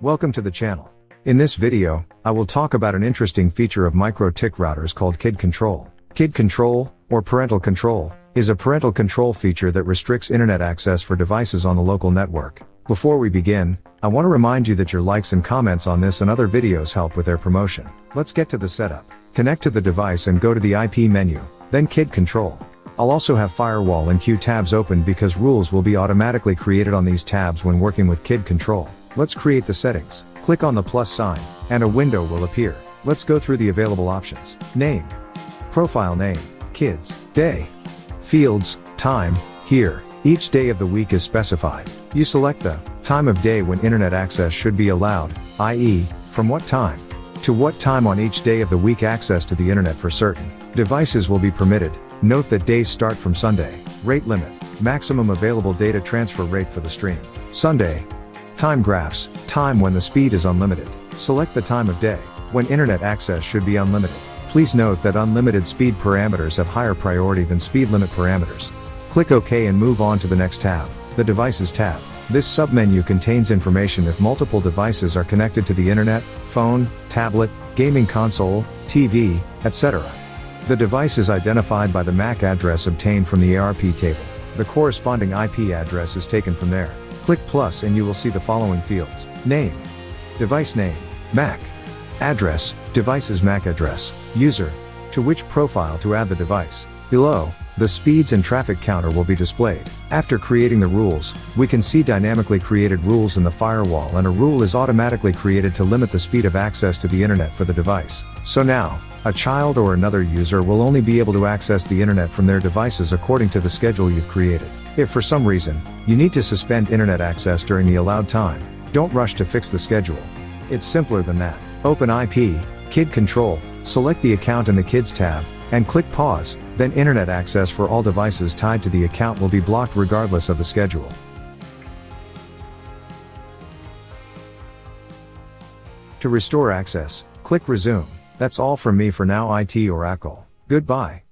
Welcome to the channel. In this video, I will talk about an interesting feature of Mikrotik routers called Kid Control. Kid Control, or Parental Control, is a parental control feature that restricts internet access for devices on the local network. Before we begin, I want to remind you that your likes and comments on this and other videos help with their promotion. Let's get to the setup. Connect to the device and go to the IP menu, then Kid Control. I'll also have Firewall and Queue tabs open because rules will be automatically created on these tabs when working with Kid Control. Let's create the settings. Click on the plus sign, and a window will appear. Let's go through the available options. Name. Profile name. Kids. Day. Fields. Time. Here. Each day of the week is specified. You select the time of day when internet access should be allowed, i.e., from what time to what time on each day of the week access to the internet for certain devices will be permitted. Note that days start from Sunday. Rate limit. Maximum available data transfer rate for the stream. Sunday. Time graphs. Time when the speed is unlimited. Select the time of day when internet access should be unlimited. Please note that unlimited speed parameters have higher priority than speed limit parameters. Click OK and move on to the next tab, the Devices tab. This submenu contains information if multiple devices are connected to the internet, phone, tablet, gaming console, TV, etc. The device is identified by the MAC address obtained from the ARP table. The corresponding IP address is taken from there. Click plus and you will see the following fields. Name. Device name. MAC. Address. Device's MAC address. User. To which profile to add the device. Below, the speeds and traffic counter will be displayed. After creating the rules, we can see dynamically created rules in the firewall, and a rule is automatically created to limit the speed of access to the internet for the device. So now, a child or another user will only be able to access the internet from their devices according to the schedule you've created. If for some reason, you need to suspend internet access during the allowed time, don't rush to fix the schedule. It's simpler than that. Open IP, Kid Control, select the account in the Kids tab, and click pause, then internet access for all devices tied to the account will be blocked regardless of the schedule. To restore access, click resume. That's all from me for now, IT Oracle. Goodbye.